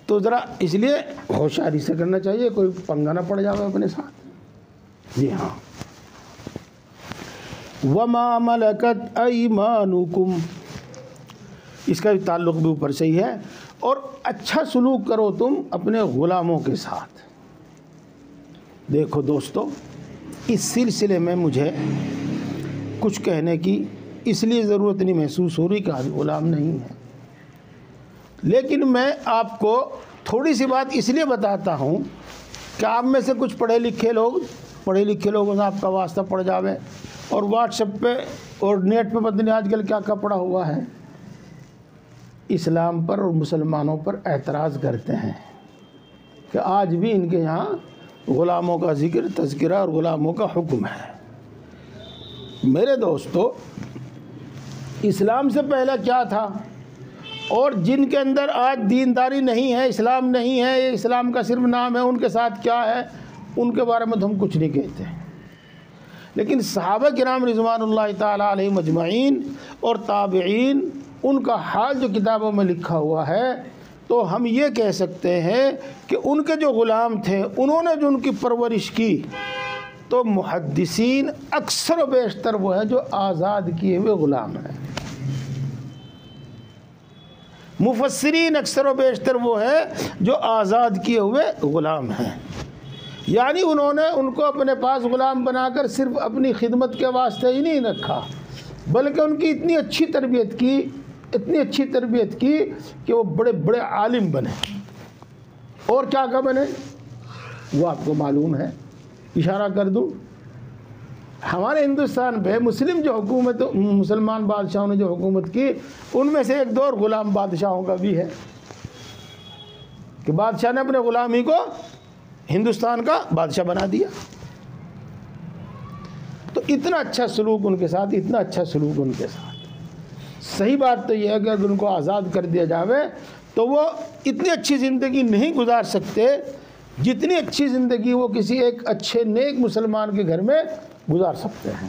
تو ذرا اس لیے ہوشیاری سے کرنا چاہیے، کوئی پنگا نہ پڑ جائے اپنے ساتھ۔ جی ہاں، وَمَا مَلَكَتْ أَيْمَانُكُمْ، اس کا بھی تعلق بھی اوپر سے ہی ہے۔ اور اچھا سلوک کرو تم اپنے غلاموں کے ساتھ۔ دیکھو دوستو، اس سلسلے میں مجھے کچھ کہنے کی اس لیے ضرورت نہیں محسوس ہو رہی کہ آج غلام نہیں ہے، لیکن میں آپ کو تھوڑی سی بات اس لیے بتاتا ہوں کہ آپ میں سے کچھ پڑھے لکھے لوگوں سے آپ کا واسطہ پڑ جاوے اور واٹس ایپ پہ اور نیٹ پہ پتہ نہیں آج کل کیا کیا پڑا ہوا ہے، اسلام پر اور مسلمانوں پر اعتراض کرتے ہیں کہ آج بھی ان کے یہاں غلاموں کا ذکر، تذکرہ اور غلاموں کا حکم ہے۔ میرے دوستو، اسلام سے پہلے کیا تھا اور جن کے اندر آج دینداری نہیں ہے، اسلام نہیں ہے، یہ اسلام کا صرف نام ہے، ان کے ساتھ کیا ہے ان کے بارے میں تو ہم کچھ نہیں کہتے. لیکن صحابہ کرام رضوان اللہ تعالیٰ علیہم اجمعین اور تابعین، ان کا حال جو کتابوں میں لکھا ہوا ہے، تو ہم یہ کہہ سکتے ہیں کہ ان کے جو غلام تھے، انہوں نے جو ان کی پرورش کی، تو محدثین اکثر و بیشتر وہ ہیں جو آزاد کیے ہوئے غلام ہیں. مفسرین اکثر و بیشتر وہ ہیں جو آزاد کیے ہوئے غلام ہیں. یعنی انہوں نے ان کو اپنے پاس غلام بنا کر صرف اپنی خدمت کے واسطے ہی نہیں رکھا، بلکہ ان کی اتنی اچھی تربیت کی کہ وہ بڑے بڑے عالم بنے. اور کیا بنے وہ آپ کو معلوم ہے. اشارہ کر دوں، ہمارے ہندوستان پہ مسلمان بادشاہوں نے جو حکومت کی، ان میں سے ایک دور غلام بادشاہوں کا بھی ہے کہ بادشاہ نے اپنے غلام ہی کو ہندوستان کا بادشاہ بنا دیا. تو اتنا اچھا سلوک ان کے ساتھ، صحیح بات تو یہ ہے کہ اگر ان کو آزاد کر دیا جاوے تو وہ اتنی اچھی زندگی نہیں گزار سکتے جتنی اچھی زندگی وہ کسی ایک اچھے نیک مسلمان کے گھر میں گزار سکتے ہیں.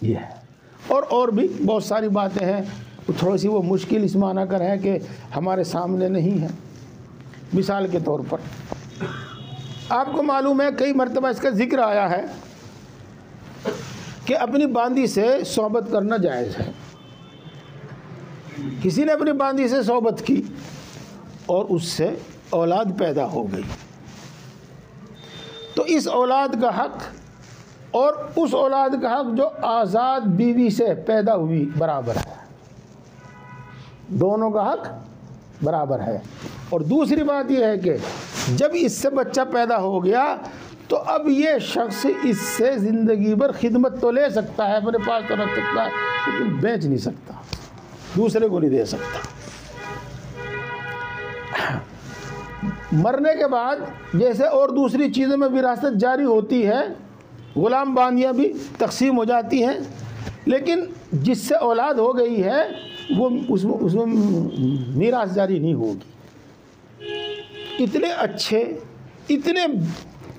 یہ ہے اور بھی بہت ساری باتیں ہیں، تھوڑی سی وہ مشکل اس معنی کر ہے کہ ہمارے سامنے نہیں ہے. مثال کے طور پر آپ کو معلوم ہے کئی مرتبہ اس کا ذکر آیا ہے کہ اپنی باندی سے صحبت کرنا جائز ہے. کسی نے اپنی باندی سے صحبت کی اور اس سے اولاد پیدا ہو گئی، تو اس اولاد کا حق اور اس اولاد کا حق جو آزاد بیوی سے پیدا ہوئی برابر ہے. دونوں کا حق برابر ہے. اور دوسری بات یہ ہے کہ جب اس سے بچہ پیدا ہو گیا تو اب یہ شخص اس سے زندگی بھر خدمت تو لے سکتا ہے، اپنے پاس تو رکھ سکتا ہے، لیکن بیچ نہیں سکتا، دوسرے کو نہیں دے سکتا. مرنے کے بعد جیسے اور دوسری چیزوں میں وراثت جاری ہوتی ہے، غلام باندیاں بھی تقسیم ہو جاتی ہیں، لیکن جس سے اولاد ہو گئی ہے وہ اس میں میراث جاری نہیں ہوگی. اتنے اچھے، اتنے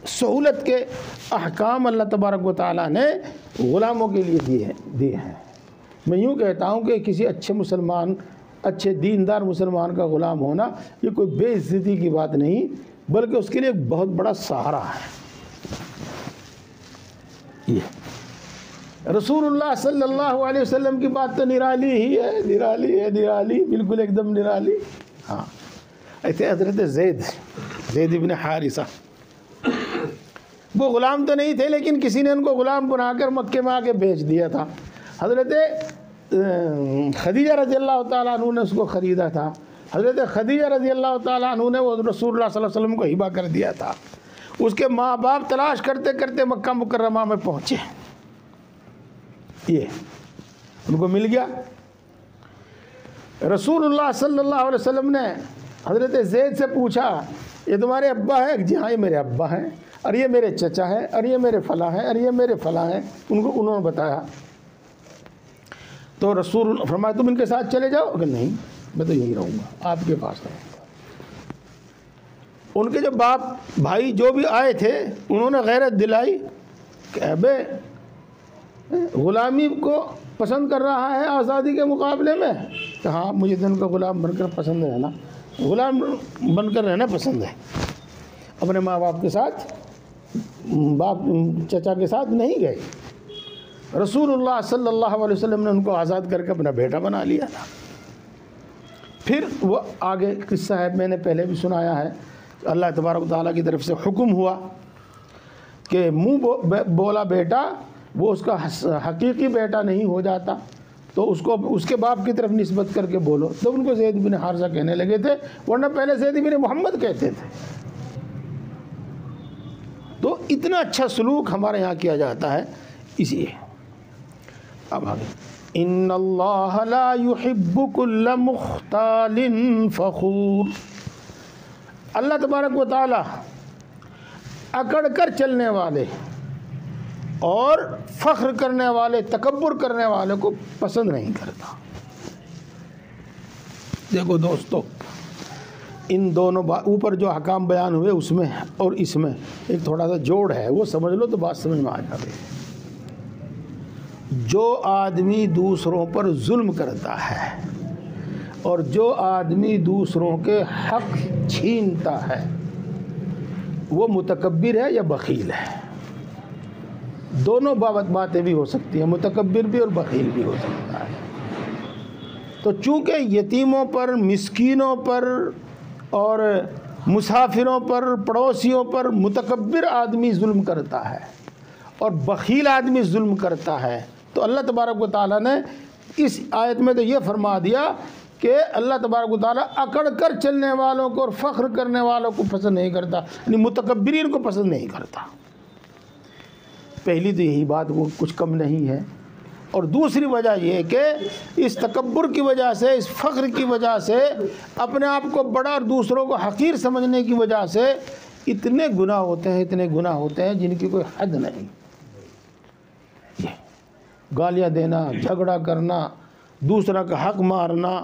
سہولت کے احکام اللہ تبارک و تعالیٰ نے غلاموں کے لیے دیے ہیں. میں یوں کہتا ہوں کہ کسی اچھے مسلمان، اچھے دیندار مسلمان کا غلام ہونا یہ کوئی بے عزتی کی بات نہیں، بلکہ اس کے لیے ایک بہت بڑا سہارا ہے. یہ رسول اللہ صلی اللہ علیہ وسلم کی بات تو نرالی ہی ہے، نرالی بالکل ایک دم نرالی. ہاں ایسے حضرت زید ابن حارثہ، وہ غلام تو نہیں تھے لیکن کسی نے ان کو غلام بنا کر مکے میں آ کے بیچ دیا تھا. حضرت خدیجہ رضی اللہ تعالیٰ عنہ نے اس کو خریدا تھا. حضرت خدیجہ رضی اللہ تعالیٰ عنہ نے وہ رسول اللہ صلی اللہ علیہ وسلم کو ہبہ کر دیا تھا. اس کے ماں باپ تلاش کرتے کرتے مکہ مکرمہ میں پہنچے، یہ ان کو مل گیا. رسول اللہ صلی اللہ علیہ وسلم نے حضرت زید سے پوچھا یہ تمہارے ابا ہے؟ جی ہاں یہ میرے ابا ہیں، اور یہ میرے چچا ہے، اور یہ میرے فلاں ہیں، اور یہ میرے فلاں ہیں. انہوں نے بتایا. تو رسول فرمایا تم ان کے ساتھ چلے جاؤ. اگر نہیں میں تو یہی رہوں گا، آپ کے پاس رہوں گا. ان کے جو باپ بھائی جو بھی آئے تھے انہوں نے غیرت دلائی کہ ابے غلامی کو پسند کر رہا ہے آزادی کے مقابلے میں. کہ ہاں مجھے تو ان کا غلام بن کر پسند ہے نا، غلام بن کر رہنا پسند ہے. اپنے ماں باپ کے ساتھ، باپ چچا کے ساتھ نہیں گئے. رسول اللہ صلی اللہ علیہ وسلم نے ان کو آزاد کر کے اپنا بیٹا بنا لیا تھا. پھر وہ آگے قصہ ہے، میں نے پہلے بھی سنایا ہے. اللہ تبارک و تعالیٰ کی طرف سے حکم ہوا کہ منہ بولا بیٹا وہ اس کا حقیقی بیٹا نہیں ہو جاتا، تو اس کو اس کے باپ کی طرف نسبت کر کے بولو. تو ان کو زید بن حارثہ کہنے لگے تھے، ورنہ پہلے زید بن محمد کہتے تھے. تو اتنا اچھا سلوک ہمارے یہاں کیا جاتا ہے. اسی اب آگے ان اللہ لا يحب كل مختال فخور. اللہ تبارک و تعالی اکڑ کر چلنے والے اور فخر کرنے والے، تکبر کرنے والے کو پسند نہیں کرتا. دیکھو دوستو، ان دونوں اوپر جو احکام بیان ہوئے اس میں اور اس میں ایک تھوڑا سا جوڑ ہے، وہ سمجھ لو تو بات سمجھ میں آ جائے۔ جو آدمی دوسروں پر ظلم کرتا ہے اور جو آدمی دوسروں کے حق چھینتا ہے وہ متکبر ہے یا بخیل ہے؟ دونوں باتیں بھی ہو سکتی ہیں، متکبر بھی اور بخیل بھی ہو سکتا ہے۔ تو چونکہ یتیموں پر، مسکینوں پر اور مسافروں پر، پڑوسیوں پر متکبر آدمی ظلم کرتا ہے اور بخیل آدمی ظلم کرتا ہے، تو اللہ تبارک و تعالیٰ نے اس آیت میں تو یہ فرما دیا کہ اللہ تبارک و تعالیٰ اکڑ کر چلنے والوں کو اور فخر کرنے والوں کو پسند نہیں کرتا، یعنی متکبرین کو پسند نہیں کرتا۔ پہلی تو یہی بات وہ کچھ کم نہیں ہے، اور دوسری وجہ یہ کہ اس تکبر کی وجہ سے، اس فخر کی وجہ سے، اپنے آپ کو بڑا اور دوسروں کو حقیر سمجھنے کی وجہ سے اتنے گناہ ہوتے ہیں، اتنے گناہ ہوتے ہیں جن کی کوئی حد نہیں۔ گالیاں دینا، جھگڑا کرنا، دوسرا کا حق مارنا،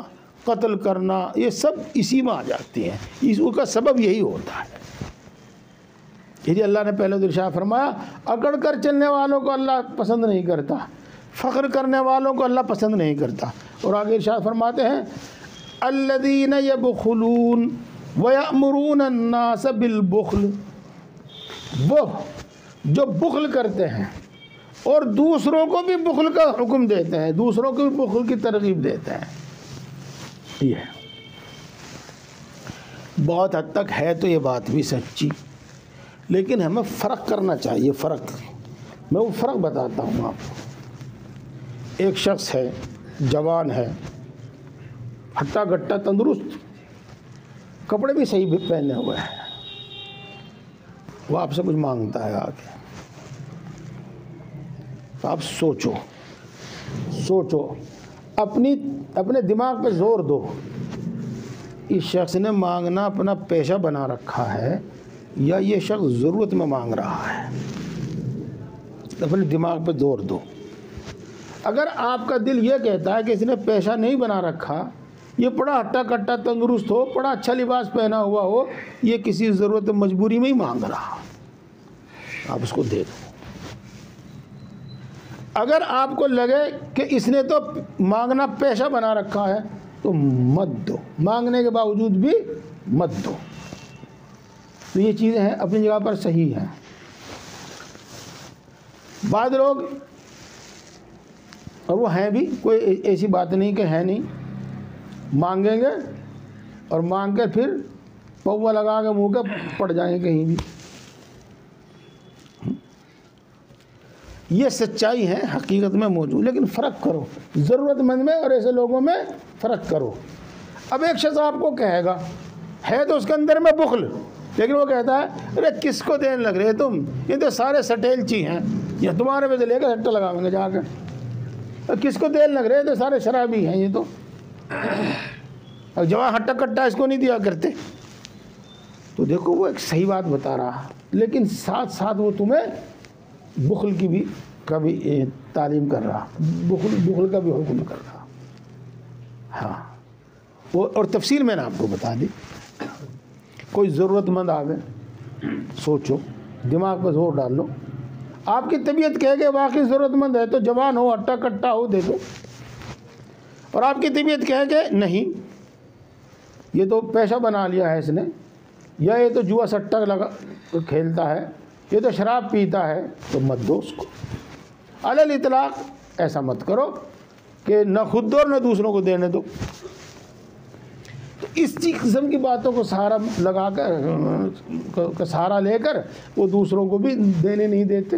قتل کرنا، یہ سب اسی میں آ جاتی ہیں، اس کا سبب یہی ہوتا ہے۔ یہ اللہ نے پہلے تو ارشاد فرمایا اکڑ کر چلنے والوں کو اللہ پسند نہیں کرتا، فخر کرنے والوں کو اللہ پسند نہیں کرتا، اور آگے ارشاد فرماتے ہیں الذین یبخلون ویأمرون الناس بالبخل، وہ جو بخل کرتے ہیں اور دوسروں کو بھی بخل کا حکم دیتے ہیں، دوسروں کو بھی بخل کی ترغیب دیتے ہیں۔ یہ بہت حد تک ہے تو یہ بات بھی سچی، لیکن ہمیں فرق کرنا چاہیے۔ فرق، میں وہ فرق بتاتا ہوں آپ کو۔ ایک شخص ہے، جوان ہے، ہٹا گٹا تندرست، کپڑے بھی صحیح پہنے ہوئے ہیں، وہ آپ سے کچھ مانگتا ہے آگے، تو آپ سوچو، اپنے دماغ پہ زور دو، اس شخص نے مانگنا اپنا پیشہ بنا رکھا ہے یا یہ شخص ضرورت میں مانگ رہا ہے؟ اپنے دماغ پہ زور دو۔ اگر آپ کا دل یہ کہتا ہے کہ اس نے پیشہ نہیں بنا رکھا، یہ بڑا ہٹا کٹا تندرست ہو، بڑا اچھا لباس پہنا ہوا ہو، یہ کسی ضرورت مجبوری میں ہی مانگ رہا، آپ اس کو دے دو۔ اگر آپ کو لگے کہ اس نے تو مانگنا پیشہ بنا رکھا ہے تو مت دو، مانگنے کے باوجود بھی مت دو۔ تو یہ چیزیں ہیں اپنی جگہ پر صحیح ہیں۔ بعض لوگ، اور وہ ہیں بھی، کوئی ایسی بات نہیں کہ ہے نہیں، مانگیں گے اور مانگ کے پھر پوا لگا کے منہ کے پڑ جائیں کہیں بھی۔ یہ سچائی ہے حقیقت میں موجود، لیکن فرق کرو، ضرورت مند میں اور ایسے لوگوں میں فرق کرو۔ اب ایک شخص آپ کو کہے گا، ہے تو اس کے اندر میں بخل، لیکن وہ کہتا ہے ارے کس کو دینے لگ رہے تم، یہ تو سارے سٹیلچی ہیں، یا تمہارے پہ سے لے کر سٹا لگاؤیں گے جا کے، کس کو دینے لگ رہے تو سارے شرابی ہیں، یہ تو جوان ہٹا کٹا اس کو نہیں دیا کرتے۔ تو دیکھو وہ ایک صحیح بات بتا رہا، لیکن ساتھ ساتھ وہ تمہیں بخل کی بھی تعلیم کر رہا، بخل کا بھی حکم کر رہا۔ ہاں، اور تفصیل میں نے آپ کو بتا دی۔ کوئی ضرورت مند آگے، سوچو، دماغ پہ زور ڈال لو، آپ کی طبیعت کہے کہ واقعی ضرورت مند ہے تو جوان ہو، ہٹا کٹا ہو، دے دو، اور آپ کی طبیعت کہے کہ نہیں، یہ تو پیشہ بنا لیا ہے اس نے، یا یہ تو جوا سٹا لگا کھیلتا ہے، یہ تو شراب پیتا ہے، تو مت دو اس کو۔ علی الاطلاق ایسا مت کرو کہ نہ خود دو اور نہ دوسروں کو دینے دو۔ تو اس قسم کی باتوں کو سہارا لگا کر، سہارا لے کر وہ دوسروں کو بھی دینے نہیں دیتے۔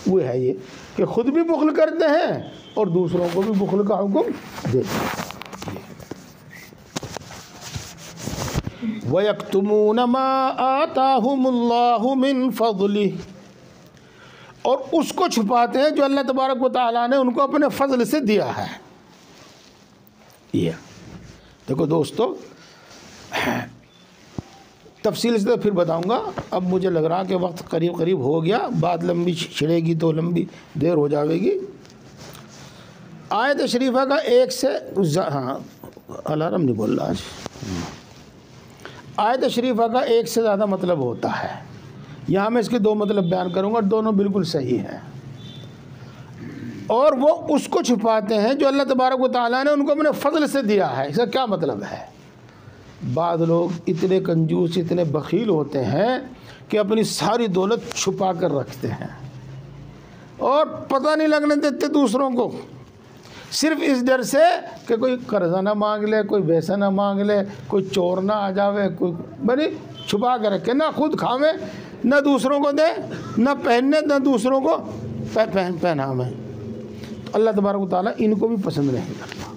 وہ ہے یہ کہ خود بھی بخل کرتے ہیں اور دوسروں کو بھی بخل کا حکم دیتے ہیں۔ وَيَكْتُمُونَ مَا آتَاهُمُ اللَّهُ مِنْ فَضْلِهِ، اور اس کو چھپاتے ہیں جو اللہ تبارک و تعالیٰ نے ان کو اپنے فضل سے دیا ہے۔ یہ دیکھو دوستو، تفصیل سے پھر بتاؤں گا، اب مجھے لگ رہا کہ وقت قریب ہو گیا، بات لمبی چھڑے گی تو لمبی دیر ہو جاوے گی۔ آیت شریفہ کا ایک سے الارم نہیں بول رہا آج. آیت شریفہ کا ایک سے زیادہ مطلب ہوتا ہے. یہاں میں اس کے 2 مطلب بیان کروں گا، دونوں بالکل صحیح ہیں، اور وہ اس کو چھپاتے ہیں جو اللہ تبارک و تعالیٰ نے ان کو اپنے فضل سے دیا ہے. اس کا کیا مطلب ہے؟ بعض لوگ اتنے کنجوس، اتنے بخیل ہوتے ہیں کہ اپنی ساری دولت چھپا کر رکھتے ہیں اور پتہ نہیں لگنے دیتے دوسروں کو، صرف اس ڈر سے کہ کوئی قرضہ نہ مانگ لے، کوئی ویسا نہ مانگ لے، کوئی چور نہ آ جاوے، کوئی بڑی چھپا کے رکھے، نہ خود کھاوے، نہ دوسروں کو دے، نہ پہننے، نہ دوسروں کو پہناوے. تو اللہ تبارک و تعالیٰ ان کو بھی پسند نہیں کرتا.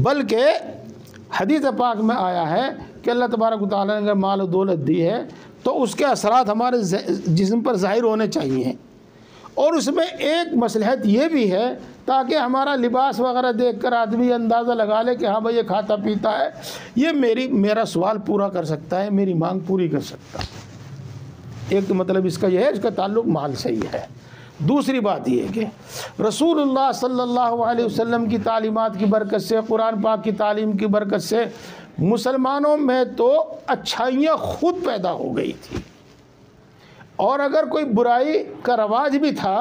بلکہ حدیث پاک میں آیا ہے کہ اللہ تبارک و تعالیٰ نے اگر مال و دولت دی ہے تو اس کے اثرات ہمارے جسم پر ظاہر ہونے چاہیے، اور اس میں ایک مصلحت یہ بھی ہے تاکہ ہمارا لباس وغیرہ دیکھ کر آدمی اندازہ لگا لے کہ ہاں بھائی یہ کھاتا پیتا ہے، یہ میرا سوال پورا کر سکتا ہے، میری مانگ پوری کر سکتا ہے. ایک تو مطلب اس کا یہ ہے، اس کا تعلق مال سے ہی ہے. دوسری بات یہ ہے کہ رسول اللہ صلی اللہ علیہ وسلم کی تعلیمات کی برکت سے، قرآن پاک کی تعلیم کی برکت سے مسلمانوں میں تو اچھائیاں خود پیدا ہو گئی تھی، اور اگر کوئی برائی کا رواج بھی تھا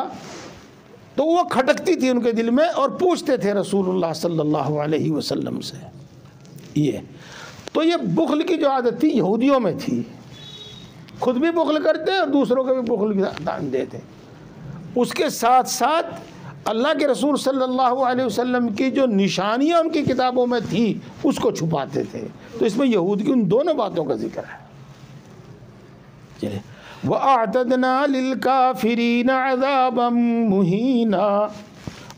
تو وہ کھٹکتی تھی ان کے دل میں، اور پوچھتے تھے رسول اللہ صلی اللہ علیہ وسلم سے. یہ تو یہ بخل کی جو عادت تھی یہودیوں میں تھی، خود بھی بخل کرتے اور دوسروں کو بھی بخل کی دان دیتے. اس کے ساتھ ساتھ اللہ کے رسول صلی اللہ علیہ وسلم کی جو نشانیاں ان کی کتابوں میں تھی اس کو چھپاتے تھے. تو اس میں یہود کی ان دونوں باتوں کا ذکر ہے. چلے وَأَعْتَدْنَا لِلْكَافِرِينَ عَذَابًا مُهِينًا،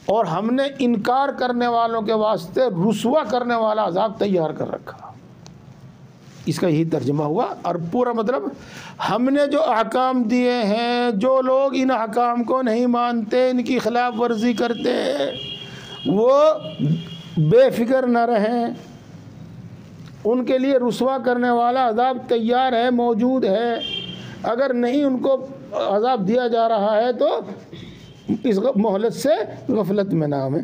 اور ہم نے انکار کرنے والوں کے واسطے رسوا کرنے والا عذاب تیار کر رکھا. اس کا یہی ترجمہ ہوا، اور پورا مطلب ہم نے جو احکام دیے ہیں، جو لوگ ان احکام کو نہیں مانتے، ان کی خلاف ورزی کرتے ہیں، وہ بے فکر نہ رہیں، ان کے لیے رسوا کرنے والا عذاب تیار ہے، موجود ہے. اگر نہیں ان کو عذاب دیا جا رہا ہے تو اس مہلت سے غفلت میں نام ہے.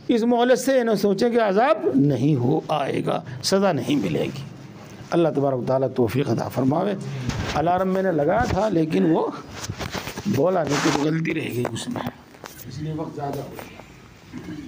اس مہلت سے یہ نہ سوچیں کہ عذاب نہیں ہو آئے گا، سزا نہیں ملے گی. اللہ تبارک و تعالیٰ توفیق عطا فرماوے. الارم میں نے لگایا تھا لیکن وہ بولا نہیں، کچھ غلطی رہ گئی اس میں، اس لیے وقت زیادہ ہو گیا.